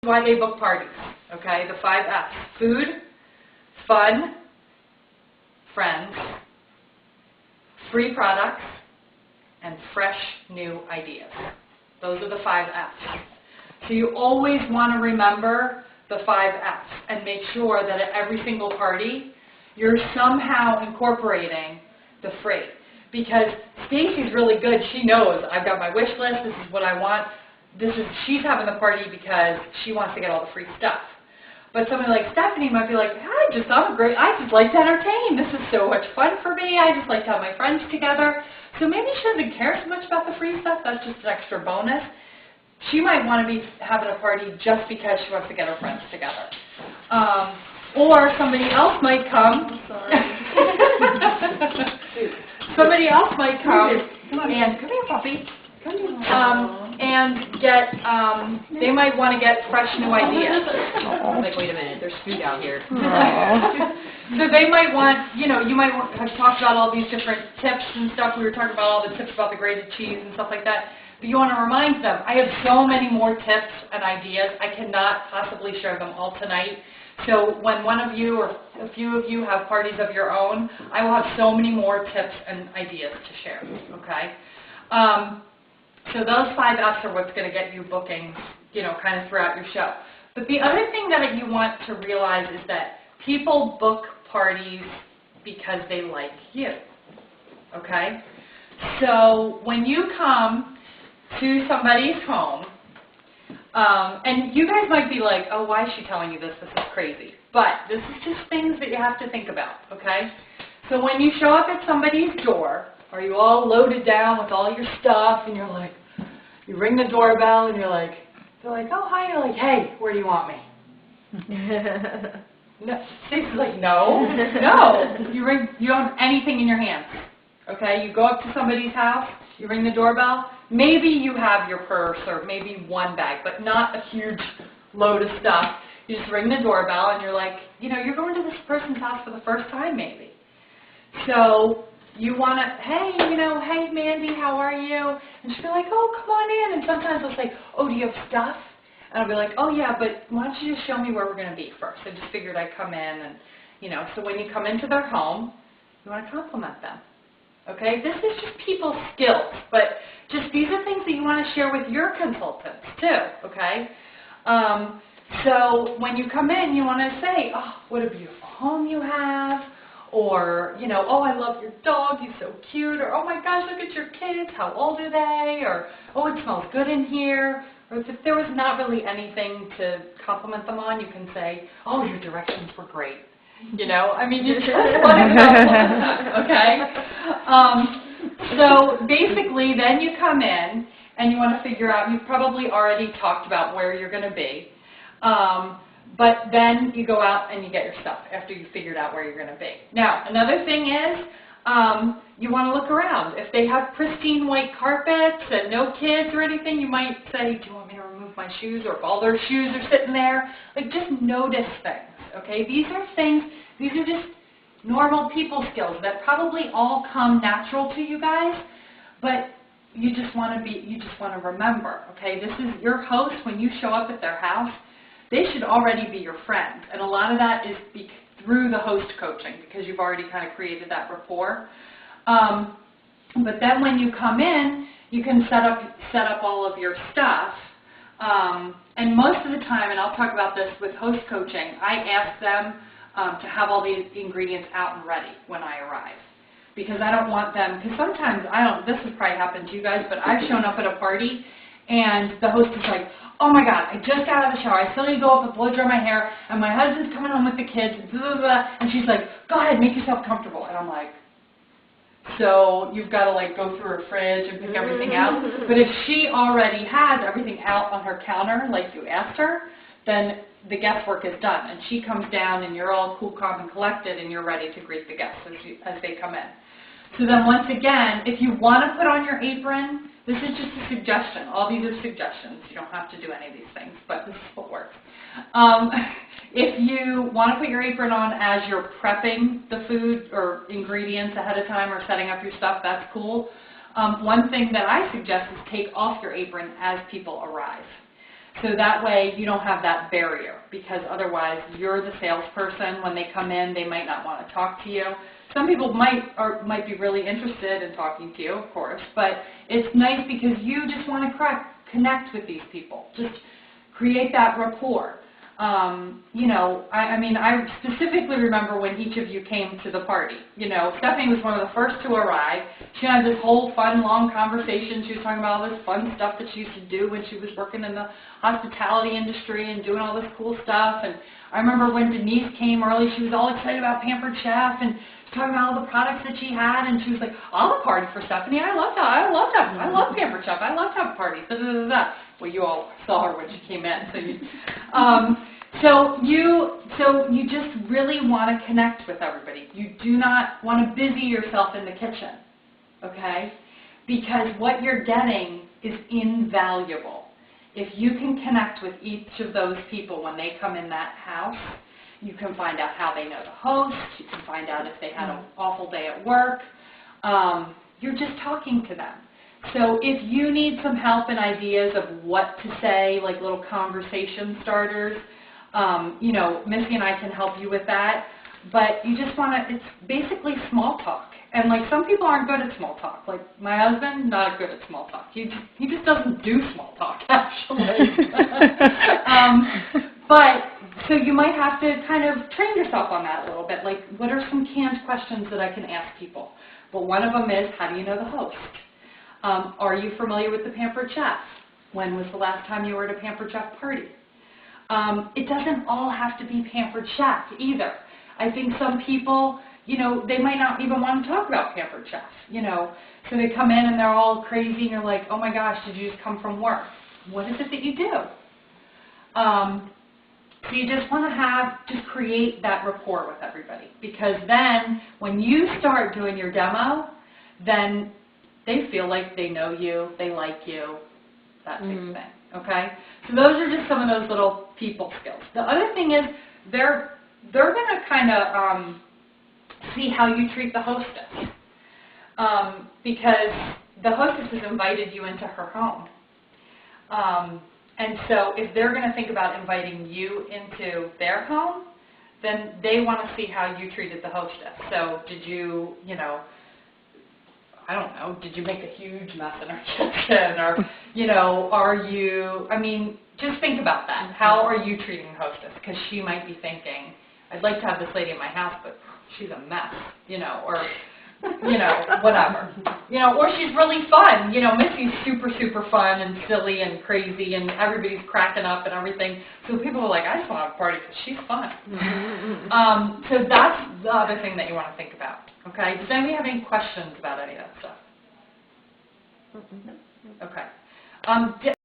why they book parties, okay? The 5 F's. Food, fun, friends, free products, and fresh new ideas. Those are the 5 F's. So you always want to remember the 5 F's and make sure that at every single party you're somehow incorporating the free. Because Stacy's really good. She knows I've got my wish list. This is what I want. She's having the party because she wants to get all the free stuff. But somebody like Stephanie might be like, I just like to entertain. This is so much fun for me. I just like to have my friends together. So maybe she doesn't care so much about the free stuff. That's just an extra bonus. She might want to be having a party just because she wants to get her friends together. Or somebody else might come. Somebody else might come and come here, puppy. And get, they might want to get fresh new ideas. Like, wait a minute, there's food out here. So they might want, you might have talked about all these different tips and stuff. We were talking about all the tips about the grated cheese and stuff like that. But you want to remind them, I have so many more tips and ideas. I cannot possibly share them all tonight. So when one of you or a few of you have parties of your own, I will have so many more tips and ideas to share, okay? So those 5 F's are what's going to get you bookings, kind of throughout your show. But the other thing that you want to realize is that people book parties because they like you, okay? So when you come to somebody's home, and you guys might be like, oh, why is she telling you this? This is crazy. But this is just things that you have to think about, okay? So when you show up at somebody's door, are you all loaded down with all your stuff, and you're like, you ring the doorbell, and they're like, oh, hi. You're like, hey, where do you want me? No, Stacy's like, no. You don't have anything in your hands, okay? You go up to somebody's house, you ring the doorbell. Maybe you have your purse or maybe one bag, but not a huge load of stuff. You just ring the doorbell and you're like, you're going to this person's house for the first time maybe. So you want to, hey, hey Mandy, how are you? And she'll be like, oh, come on in. And sometimes they'll say, oh, do you have stuff? And I'll be like, oh yeah, but why don't you just show me where we're going to be first? I just figured I'd come in and, so when you come into their home, you want to compliment them. Okay, this is just people skills, but just these are things that you want to share with your consultants too, okay? So when you come in, you want to say, oh, what a beautiful home you have, or, oh, I love your dog, he's so cute, or, oh my gosh, look at your kids, how old are they, or, oh, it smells good in here, or if there was not really anything to compliment them on, you can say, oh, your directions were great. You just want to know, okay? So basically, then you come in and you want to figure out, you've probably already talked about where you're going to be, but then you go out and you get your stuff after you've figured out where you're going to be. Now, another thing is, you want to look around. If they have pristine white carpets and no kids or anything, you might say, do you want me to remove my shoes? Or if all their shoes are sitting there, just notice things. Okay, these are just normal people skills that probably all come natural to you guys, but you just want to remember, okay, this is your host. When you show up at their house, they should already be your friend, and a lot of that is through the host coaching because you've already kind of created that rapport. But then when you come in, you can set up all of your stuff. And most of the time, and I'll talk about this with host coaching, I ask them to have all these ingredients out and ready when I arrive. Because I don't want them, because sometimes, this has probably happened to you guys, but I've shown up at a party and the host is like, oh my God, I just got out of the shower, I still need to go up and blow dry my hair, and my husband's coming home with the kids, blah, blah, blah. And she's like, go ahead, make yourself comfortable. And I'm like, so you've got to go through her fridge and pick everything out. But if she already has everything out on her counter, like you asked her, then the guesswork is done. And she comes down and you're all cool, calm, and collected, and you're ready to greet the guests as they come in. So then once again, if you want to put on your apron, this is just a suggestion. All these are suggestions. You don't have to do any of these things, but this is what works. If you want to put your apron on as you're prepping the food or ingredients ahead of time or setting up your stuff, that's cool. One thing that I suggest is take off your apron as people arrive. So that way you don't have that barrier, because otherwise you're the salesperson. When they come in, they might not want to talk to you. Some people might be really interested in talking to you, of course, but it's nice because you just want to connect with these people. Just create that rapport. You know, I mean, I specifically remember when each of you came to the party. You know, Stephanie was one of the first to arrive. She had this whole fun, long conversation. She was talking about all this fun stuff that she used to do when she was working in the hospitality industry and doing all this cool stuff. And I remember when Denise came early, she was all excited about Pampered Chef and talking about all the products that she had. And she was like, "I'll have a party for Stephanie. I love Pampered Chef. I love to have parties." Da, da, da, da. Well, you all saw her when she came in, so you. So you just really want to connect with everybody. You do not want to busy yourself in the kitchen, okay? Because what you're getting is invaluable. If you can connect with each of those people when they come in that house, you can find out how they know the host. You can find out if they had an awful day at work. You're just talking to them. So if you need some help and ideas of what to say, like little conversation starters, you know, Missy and I can help you with that. But you just want to, it's basically small talk. And like some people aren't good at small talk. Like my husband, not good at small talk. He just doesn't do small talk, actually. But so you might have to kind of train yourself on that a little bit. Like, what are some canned questions that I can ask people? Well, one of them is, how do you know the host? Are you familiar with the Pampered Chef? When was the last time you were at a Pampered Chef party? It doesn't all have to be Pampered Chef either. I think some people, you know, they might not even want to talk about Pampered Chef, you know. So they come in and they're all crazy and you're like, oh my gosh, did you just come from work? What is it that you do? So you just want to just create that rapport with everybody, because then when you start doing your demo, then they feel like they know you, they like you, that type of thing, okay? So those are just some of those little people skills. The other thing is they're going to kind of see how you treat the hostess, because the hostess has invited you into her home. And so if they're going to think about inviting you into their home, then they want to see how you treated the hostess. So did you, you know, I don't know, did you make a huge mess in her kitchen? Or, you know, are you, I mean, just think about that. How are you treating the hostess? Because she might be thinking, I'd like to have this lady in my house, but she's a mess, you know, or, you know, whatever. You know, or she's really fun. You know, Missy's super, super fun and silly and crazy, and everybody's cracking up and everything. So people are like, I just want to have a party because she's fun. So that's the other thing that you want to think about. Okay? Does anybody have any questions about any of that stuff? Okay.